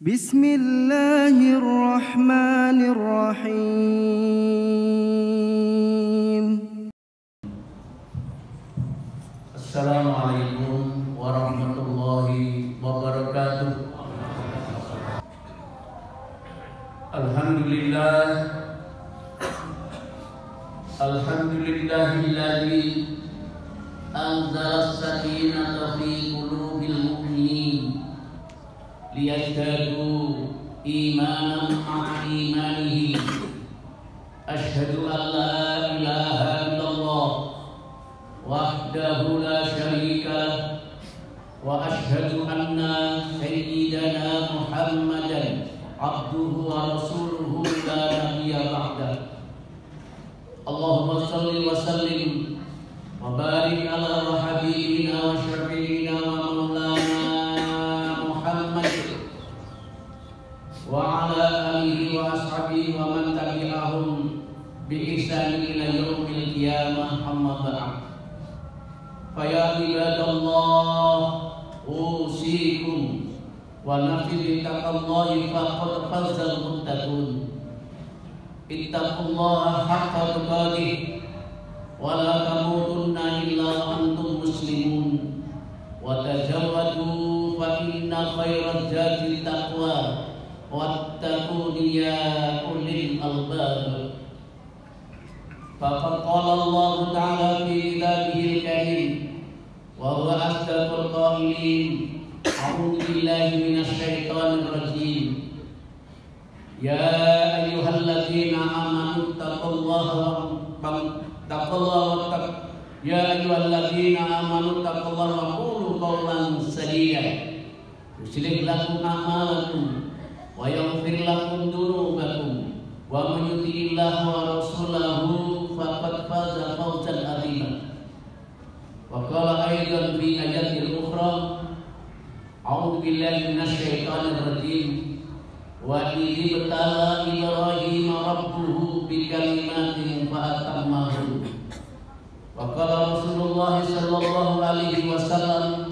Bismillahirrahmanirrahim. Assalamualaikum warahmatullahi wabarakatuh. Alhamdulillah, alhamdulillahilladzi anzala as-sakinata fi qulubil mu'minin liyazdadu imanan ma'a imanihi. Asyhadu an la ilaha illallah wahdahu la syarika lah wa asyhadu anna sayyidana Muhammadan abduhu wa rasuluhu la nabiyya ba'dah. Allahumma shalli wa sallim wa barik ala habibina wa syafi'ina wa maulana Muhammad wa ala alihi wa ashabihi wa man tabi'ahum bi ihsan ila yaumil qiyamah, amma ba'd. Faya ibadallah, usikum wa nafsi bittaqallahi faqad fazal muttaqun. Ittaqullaha haqqa tuqatih wa la tamutunna illa wa antum muslimun. Wa tajawwadu fa inna khairaz zadi taqwa wattaquni ya ulil albab. Faqad qala Allah ta'ala fi kitabihil karim wa huwa asdaqul qailin. A'udzu billahi minasy syaithanir rajim. Ya ayyuhalladzina amanu taqullaha wa qulu qawlan sadida yuslih lakum a'malakum wa yaghfir lakum dzunubakum wa man yuti'illaha wa rasulahu faqad faza fawzan 'azima. Wa qala aidan fi ayatil ukhra, a'udzu billahi minasy syaithanir rajim. Wa idh ibtala Ibrahim rabbuhu bi kalimatin fa atammahu. Wa qala Rasulullah sallallahu alaihi wasallam,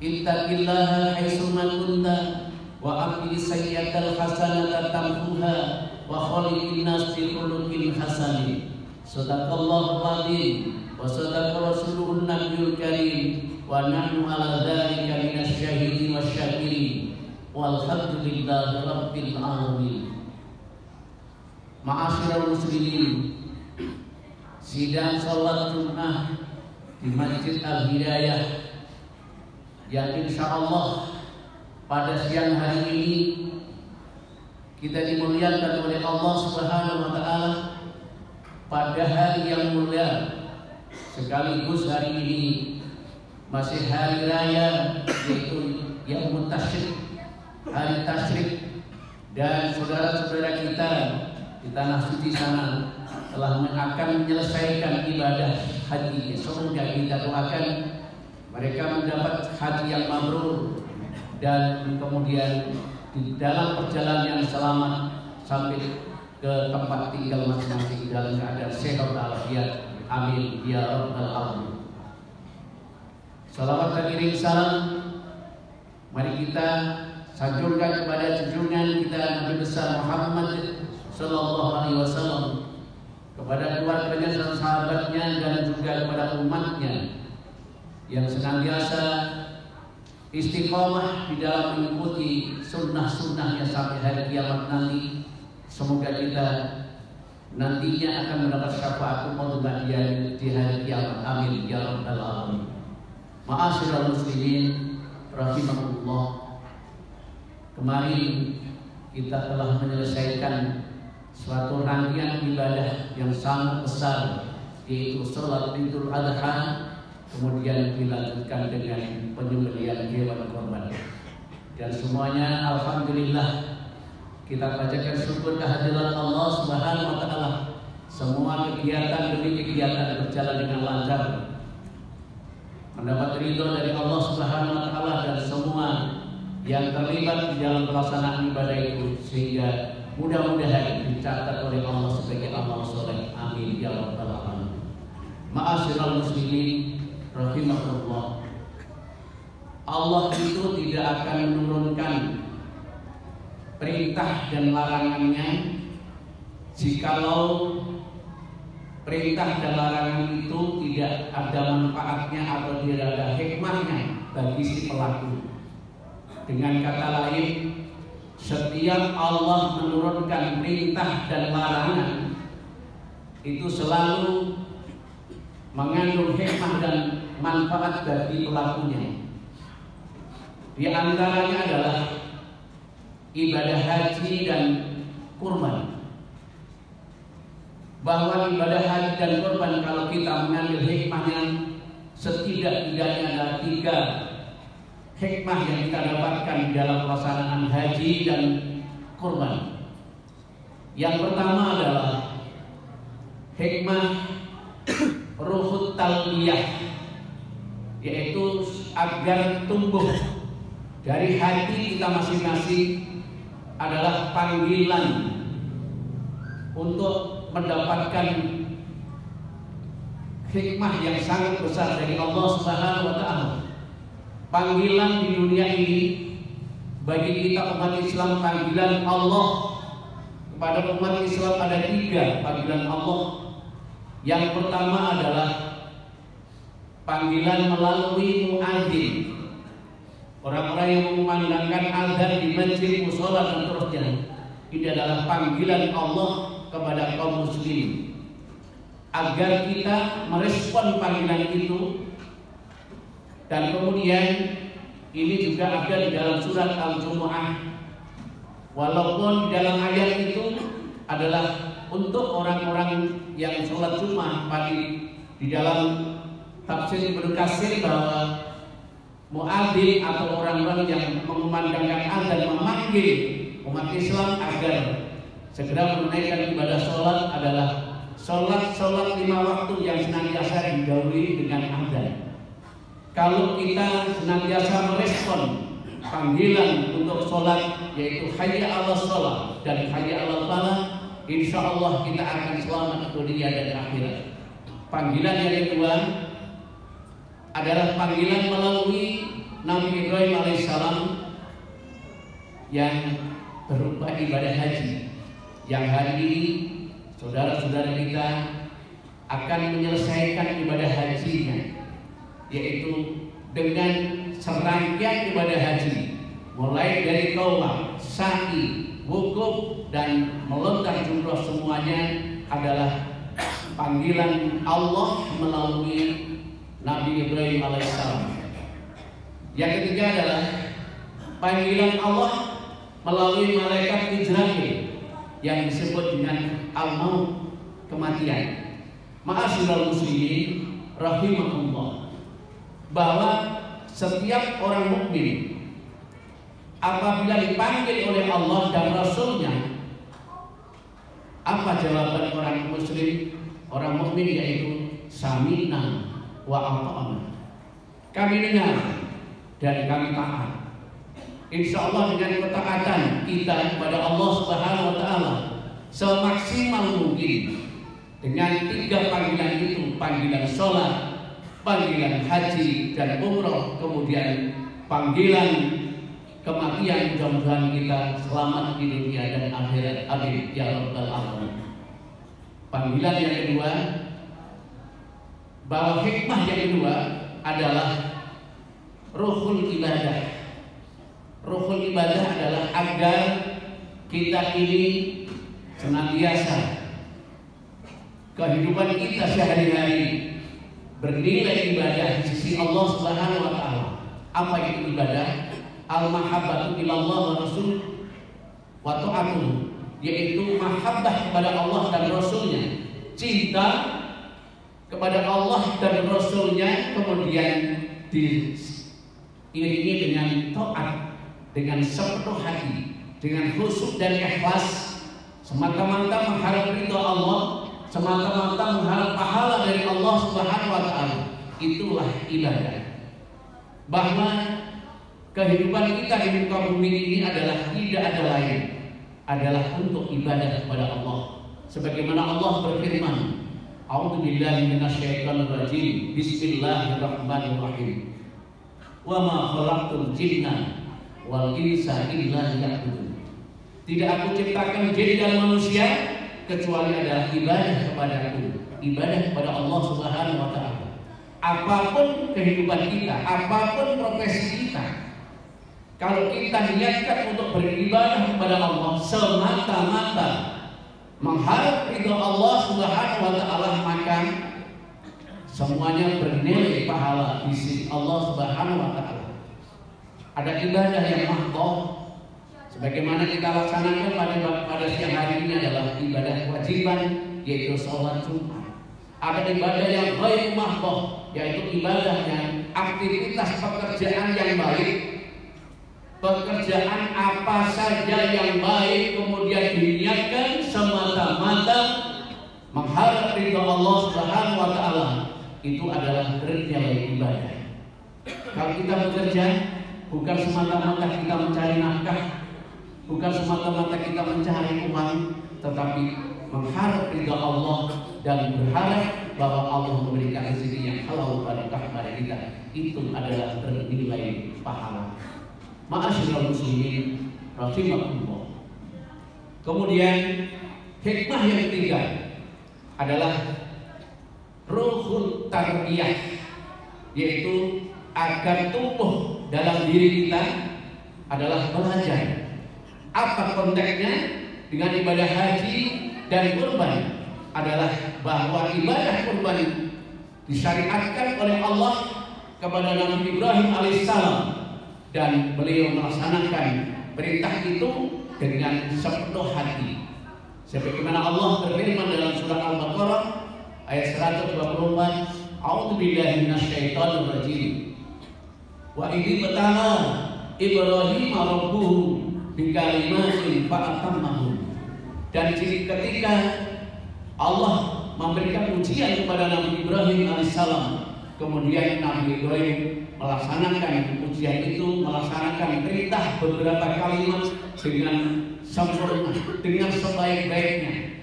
ittaqillaha haitsu ma kunta wa aqim sayyi'atal hasanata tamhuha wa khaliqin nas bi khuluqin hasanin. Shadaqallahul azim wa sadaqa rasuluhun nabiyul karim wa nahnu ala dzalika minasy syahidin wasyakirin. Walhamdulillahi rabbil alamin. Ma'asyiral muslimin, sidang salat Jumat di Masjid Al-Hidayah yang insyaallah pada siang hari ini kita dimuliakan oleh Allah Subhanahu wa taala pada hari yang mulia, sekaligus hari ini masih hari raya, yaitu Yaumut Tasyrik, hari tasyrik, dan saudara-saudara kita di tanah suci sana telah akan menyelesaikan ibadah haji. Semoga kita doakan mereka mendapat haji yang mabrur dan kemudian di dalam perjalanan yang selamat sampai ke tempat tinggal masing-masing dalam keadaan sehat walafiat. Amin ya rabbal alamin. Salawat dan iring salam mari kita sanjurkan kepada junjungan kita Nabi besar Muhammad sallallahu alaihi wasallam, kepada keluarganya dan sahabatnya, dan juga kepada umatnya yang senantiasa istiqomah di dalam mengikuti sunnah-sunnahnya sampai hari kiamat nanti. Semoga kita nantinya akan mendapat syafaat ummah-ummah di hari kiamat. Amin ya rabbal alamin. Ma'asyiral muslimin rahimakumullah. Kemarin kita telah menyelesaikan suatu rangkaian ibadah yang sangat besar, yaitu sholat Idul Adha, kemudian dilanjutkan dengan penyembelihan hewan korban. Dan semuanya alhamdulillah kita panjatkan syukur kehadiran Allah Subhanahu wa taala. Semua kegiatan demi kegiatan berjalan dengan lancar, mendapat ridho dari Allah Subhanahu wa taala dan semua yang terlibat di dalam pelaksanaan ibadah itu, sehingga mudah-mudahan dicatat oleh Allah sebagai amal soleh. Amin ya rabbal alamin. Ma'asyiral muslimin rahimahullah, Allah itu tidak akan menurunkan perintah dan larangannya. Jikalau perintah dan larangan itu tidak ada manfaatnya atau tidak ada hikmahnya bagi si pelaku. Dengan kata lain, setiap Allah menurunkan perintah dan larangan itu selalu mengandung hikmah dan manfaat bagi pelakunya. Di antaranya adalah ibadah haji dan kurban. Bahwa ibadah haji dan kurban kalau kita mengambil hikmahnya, setidak-tidaknya ada 3 hikmah yang kita dapatkan di dalam pelaksanaan haji dan kurban. Yang pertama adalah hikmah ruhut talbiyah, yaitu agar tumbuh dari hati kita masing-masing adalah panggilan untuk mendapatkan hikmah yang sangat besar dari Allah Subhanahu wa Ta'ala. Panggilan di dunia ini bagi kita umat Islam, panggilan Allah kepada umat Islam ada 3 panggilan Allah. Yang pertama adalah panggilan melalui muadzin, orang-orang yang mengumandangkan azan di masjid, mushola dan seterusnya. Ini adalah panggilan Allah kepada kaum muslimin agar kita merespon panggilan itu. Dan kemudian ini juga ada di dalam surat Al-Jumu'ah, walaupun di dalam ayat itu adalah untuk orang-orang yang sholat Jumat. Di dalam tafsir Ibnu Katsir bahwa muadzin atau orang-orang yang mengumandangkan azan memanggil umat Islam agar segera menunaikan ibadah sholat adalah sholat 5 waktu yang senantiasa didahului dengan azan. Kalau kita senantiasa merespon panggilan untuk sholat, yaitu hayya 'alas sholat dan hayya 'alal falah, insya Allah kita akan selamat dunia dan akhirat. Panggilan yang kedua adalah panggilan melalui Nabi Ibrahim alaihissalam yang berupa ibadah haji, yang hari ini saudara-saudara kita akan menyelesaikan ibadah hajinya, yaitu dengan serangkaian ibadah haji, mulai dari tawaf, sa'i, wukuf dan melontar jumroh, semuanya adalah panggilan Allah melalui Nabi Ibrahim alaihissalam. Yang ketiga adalah panggilan Allah melalui malaikat Israfil yang disebut dengan al-maut, kematian. Ma'asyiral muslimin rahimakumullah, bahwa setiap orang mukmin apabila dipanggil oleh Allah dan Rasulnya, apa jawaban orang muslim, orang mukmin, yaitu sami'na wa ata'na. Kami dengar dan kami taat. Insya Allah dengan ketaatan kita kepada Allah Subhanahu wa Ta'ala semaksimal mungkin dengan 3 panggilan itu, panggilan sholat, panggilan haji dan umroh, kemudian panggilan kematian. Mudah-mudahan kita selamat di dunia dan akhirat, amin ya rabbal alamin. Panggilan yang kedua, bahwa hikmah yang kedua adalah ruhul ibadah. Ruhul ibadah adalah agar kita ini senantiasa kehidupan kita sehari-hari bernilai ibadah di sisi Allah Subhanahu wa Ta'ala. Apa itu ibadah? Al-mahabbatu ilallah wa rasul wa ta'atuhu, yaitu mahabbah kepada Allah dan Rasulnya, cinta kepada Allah dan Rasulnya, kemudian diiringi dengan taat, dengan sepenuh hati, dengan khusyuk dan ikhlas, semata-mata mengharap ridha Allah, semata-mata mengharap pahala dari Allah Subhanahu wa Ta'ala. Itulah ibadah. Bahwa kehidupan kita di muka bumi ini adalah tidak ada lain, adalah untuk ibadah kepada Allah. Sebagaimana Allah berfirman, A'udzubillahi minasyaitonir rajim, Bismillahirrahmanirrahim. Wa ma khalaqtul jinna wal insa illa liya'budun. Tidak aku ciptakan jin dan manusia kecuali adalah ibadah kepadaku, ibadah kepada Allah Subhanahu wa taala. Apapun kehidupan kita, apapun profesi kita, kalau kita niatkan untuk beribadah kepada Allah semata-mata mengharap ridho Allah Subhanahu wa taala, maka semuanya bernilai pahala di sisi Allah Subhanahu wa taala. Ada ibadah yang mahdoh sebagaimana kita laksanakan pada siang hari ini adalah ibadah kewajiban, yaitu sholat Jumat. Ada ibadah yang ghairu mahdoh, yaitu ibadah yang aktivitas pekerjaan yang baik, pekerjaan apa saja yang baik kemudian diniatkan semata-mata mengharap ridho Allah Subhanahu wa taala, itu adalah bernilai ibadah. Kalau kita bekerja bukan semata-mata kita mencari nafkah, bukan semata-mata kita mencari uang, tetapi mengharap ridha Allah dan berharap bahwa Allah memberikan rezeki yang halal kepada kita, itu adalah bernilai pahala. Ma'asyiral muslimin rahimakumullah. Kemudian hikmah yang ketiga adalah ruhul tarbiyah, yaitu agar tumbuh dalam diri kita adalah belajar. Apa konteksnya dengan ibadah haji dan kurban? Adalah bahwa ibadah kurban disyariatkan oleh Allah kepada Nabi Ibrahim alaihissalam, dan beliau melaksanakan perintah itu dengan sepenuh hati. Sebagaimana Allah berfirman dalam surah Al-Baqarah ayat 124, A'udzubillahi minasyaitonir rajim. Wa idh batala Ibrahim rabbuhu bikalimatin fa'atammahum. Dan ketika Allah memberikan ujian kepada Nabi Ibrahim alaihissalam, kemudian Nabi Ibrahim melaksanakan ujian itu, melaksanakan perintah beberapa kalimat dengan sempurna, dengan sebaik-baiknya.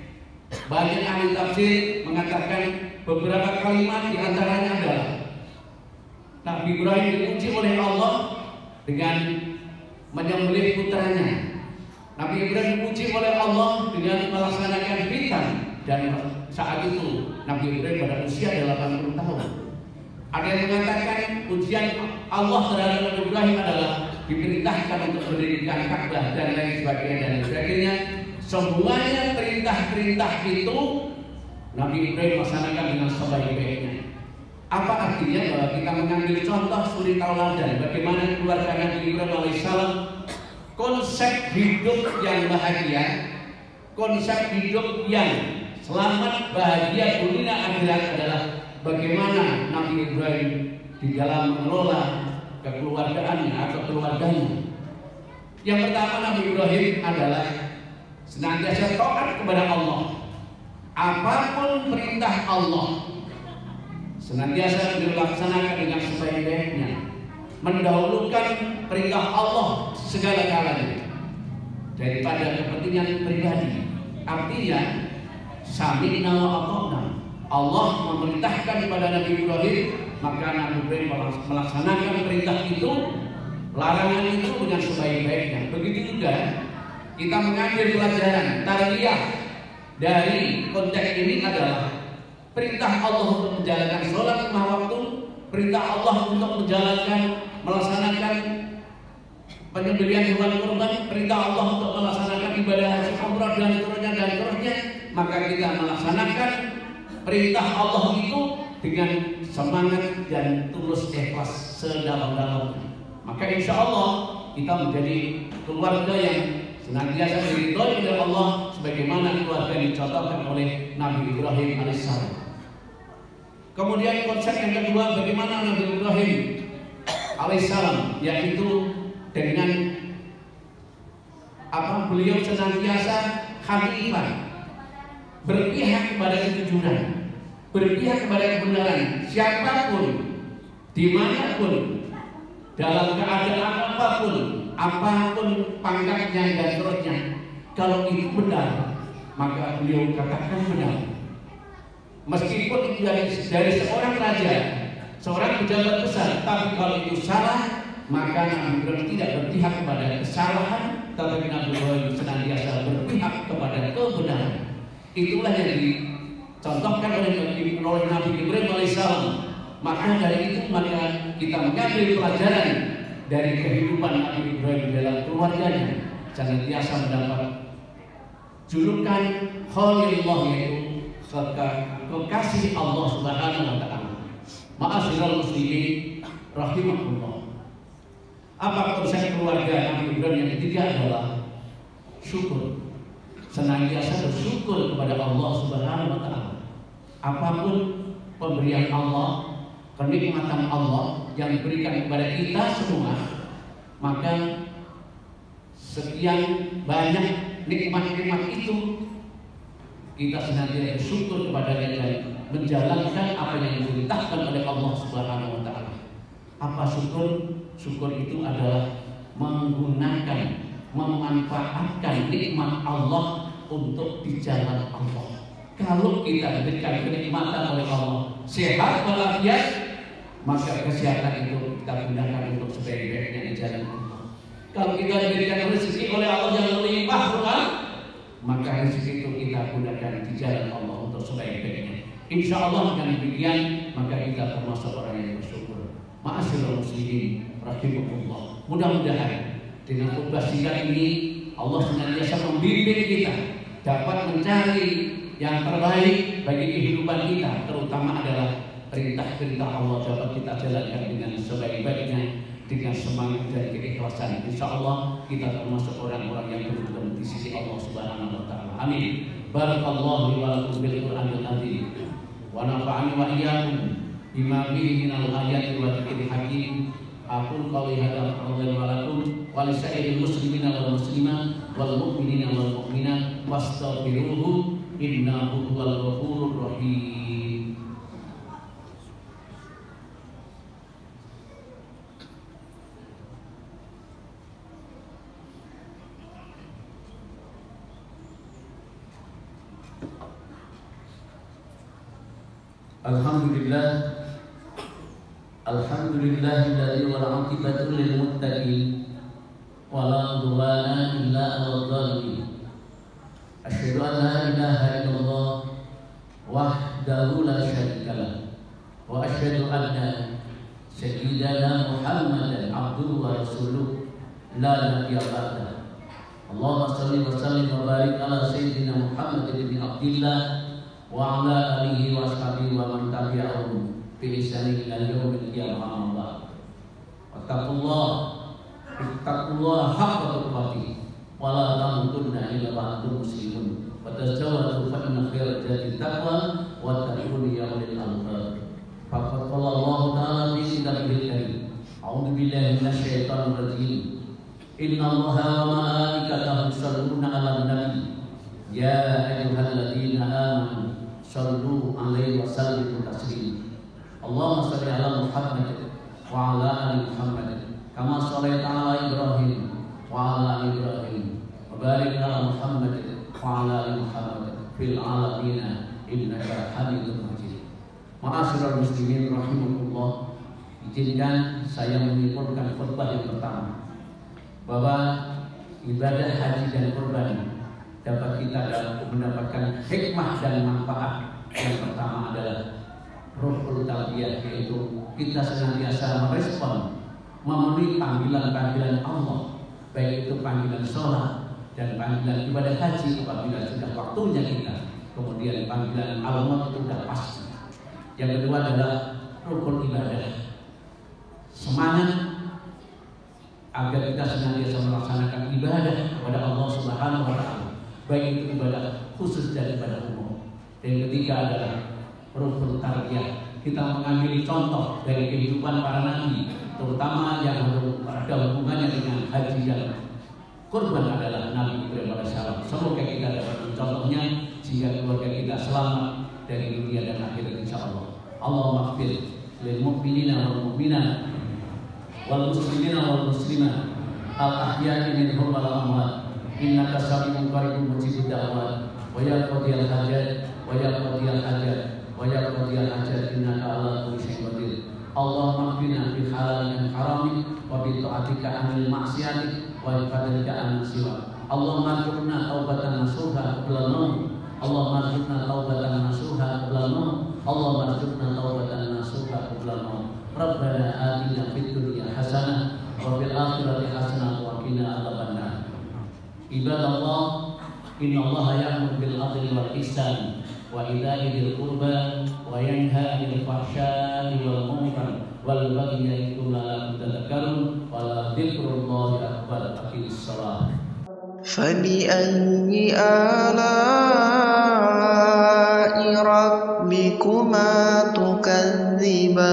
Banyak ahli tafsir mengatakan beberapa kalimat diantaranya adalah Nabi Ibrahim diuji oleh Allah dengan menyembelih putranya. Nabi Ibrahim diuji oleh Allah dengan melaksanakan khitan, dan saat itu Nabi Ibrahim pada usia 80 tahun. Ada yang mengatakan ujian Allah terhadap Nabi Ibrahim adalah diperintahkan untuk mendirikan Ka'bah dan lain sebagainya. Semuanya perintah-perintah itu Nabi Ibrahim laksanakan dengan sebaik-baiknya. Apa artinya? Bahwa kita mengambil contoh suri tauladan bagaimana keluarga Nabi Ibrahim alaihissalam, konsep hidup yang bahagia, konsep hidup yang selamat, bahagia dunia akhirat adalah bagaimana Nabi Ibrahim di dalam mengelola kekeluargaannya atau keluarganya. Yang pertama, Nabi Ibrahim adalah senantiasa taat kepada Allah. Apapun perintah Allah senantiasa dilaksanakan dengan sebaik-baiknya, mendahulukan perintah Allah segala-galanya daripada kepentingan pribadi. Artinya sami'na wa ata'na. Allah memerintahkan kepada Nabi Ibrahim, maka Nabi Ibrahim melaksanakan perintah itu, larangan itu dengan sebaik-baiknya. Begitu juga kita mengambil pelajaran tarbiyah dari konteks ini adalah perintah Allah untuk menjalankan sholat lima waktu, perintah Allah untuk melaksanakan penyembelihan hewan kurban, perintah Allah untuk melaksanakan ibadah haji umrah dan seterusnya, maka kita melaksanakan perintah Allah itu dengan semangat dan tulus ikhlas sedalam-dalamnya. Maka insya Allah kita menjadi keluarga yang senantiasa diridhoi oleh Allah, sebagaimana keluarga yang dicontohkan oleh Nabi Ibrahim alaihissalam. Kemudian konsep yang kedua, bagaimana Nabi Ibrahim alaihissalam, yaitu dengan beliau senantiasa hanifan, berpihak kepada kejujuran, berpihak kepada kebenaran, siapapun, dimanapun, dalam keadaan apapun pangkatnya dan seterusnya, kalau itu benar, maka beliau katakan benar. Meskipun itu dari seorang raja, seorang pejabat besar, tapi kalau itu salah, maka Nabi Ibrahim tidak berpihak kepada kesalahan, tetapi Nabi Ibrahim senantiasa berpihak kepada kebenaran. Itulah yang dicontohkan oleh Nabi Ibrahim alaihissalam. Maka dari itu maka kita mengambil pelajaran dari kehidupan Nabi Ibrahim dalam keluarganya, senantiasa mendapat julukan Khalilullah, yaitu kekasih Allah Subhanahu wa taala. Ma'asyiral muslimin rahimakumullah. Apa konsep keluarga Nabi Ibrahim yang ketiga adalah syukur. Senantiasa bersyukur kepada Allah Subhanahu wa taala. Apapun pemberian Allah, kenikmatan Allah yang diberikan kepada kita semua, maka sekian banyak nikmat-nikmat itu kita senantiasa bersyukur kepadanya dan menjalankan apa yang diperintahkan oleh Allah Subhanahu wa taala. Apa syukur? Syukur itu adalah menggunakan, memanfaatkan nikmat Allah untuk di jalan Allah. Kalau kita diberikan kenikmatan oleh Allah, sehat walafiat, maka kesehatan itu kita gunakan untuk sebaik-baiknya di jalan Allah. Kalau kita diberikan rezeki oleh Allah yang melimpah ruah, maka rezeki itu kita gunakan di jalan Allah untuk sebaik-baiknya. Insya Allah dengan demikian maka kita termasuk orang yang bersyukur. Ma'asyiral muslimin rahimahullah. Mudah-mudahan dengan khutbah singkat ini Allah senantiasa membimbing kita dapat mencari yang terbaik bagi kehidupan kita, terutama adalah perintah-perintah Allah dapat kita jalankan dengan sebaik-baiknya, dengan semangat dan keikhlasan. Insya Allah kita termasuk orang-orang yang beruntung di sisi Allah Subhanahu wa taala. Amin. Barakallahu li wa lakum bil Qur'anil azim. Wa nafa'ani wa iyyakum bima fihi minal ayati wa dzikril hakim. Aqul qawli hadza wa lakum wa lisairil muslimina wal muslimat wal mu'minina wal mu'minat wastaghfiruhu innahu huwal ghafurur rahim. Alhamdulillah, alhamdulillahilladzi wal 'aqibatu lil muttaqin wa la 'udwana illa 'alal zalimin. Asyhadu an la ilaha illallah wahdahu la syarika lah wa asyhadu anna sayyidana Muhammadan abduhu wa rasuluh la nabiyya ba'dah. Allahumma shalli wa sallim wa barik ala sayyidina Muhammad bin Abdillah wa ala alihi wa ashabihi wa man tabi'ahum bi ihsanin ila yaumil qiyamah. Ittaqullaha haqqa tuqatih wa la tamutunna illa wa antum muslimun. Wa tazawwadu fa inna khairal zadi taqwa wa taqul ya ulil albab. Faqad qala Allah ta'ala fi kitabihi karim. A'udzu billahi minasyaitonir rajim. Inna Allaha wa malaikatahu yusholluna 'alan nabi. Ya ayyuhalladzina amanu shallu 'alaihi wa sallimu taslima. Allahumma shalli 'ala Muhammad wa 'ala ali Muhammad kama shallaita 'ala Ibrahim wa 'ala ali Ibrahim wa barik 'ala Muhammad wa 'ala ali Muhammad fil 'alamin innaka Hamidum Majid. Ma'asyiral muslimin rahimakumullah, izinkan saya menyimpulkan khutbah yang pertama bahwa ibadah haji dan kurban dapat kita mendapatkan hikmah dan manfaat. Yang pertama adalah ruhul tarbiyah, yaitu kita senantiasa merespon, memenuhi panggilan-panggilan Allah, baik itu panggilan sholat dan panggilan ibadah haji apabila sudah waktunya kita, kemudian panggilan al-maut itu sudah pasti. Yang kedua adalah rukun ibadah, semangat agar kita senantiasa melaksanakan ibadah kepada Allah Subhanahu wa taala, baik itu ibadah khusus dan ibadah umum. Dan yang ketiga adalah rukun tarbiyah, kita mengambil contoh dari kehidupan para nabi, terutama yang ada hubungannya dengan haji dan kurban adalah Nabi Ibrahim alaihissalam. Semoga kita dapat contohnya sehingga keluarga kita selamat dari dunia dan akhirat insyaallah. Allahumma ighfir lil mu'minina wal mu'minat wal muslimina wal muslimat al ahya'i minhum wal amwat innaka sami'un qaribun mujibud da'wat wa ya qadiyal hajat wa ya qadiyal hajat wa ya qadiyal hajat innaka ala kulli syai'in qadir. Allahumma qina bi halalin haramik wa bi ta'atika anil ma'siyatik وفضلك عن سواك اللهم ارزقنا توبة نصوحا قبل الموت اللهم ارزقنا توبة نصوحا قبل الموت اللهم ارزقنا توبة نصوحا قبل الموت ربنا آتنا في الدنيا حسنة وفي الآخرة حسنة وقنا عذاب النار عباد الله إن الله يأمر بالعدل والإحسان وإيتاء ذي القربى وينهى عن الفحشاء والمنكر والبغي يعظكم لعلكم تذكرون ولذكر الله أكبر أقيموا الصلاة فبأي آلاء ربكما تكذبان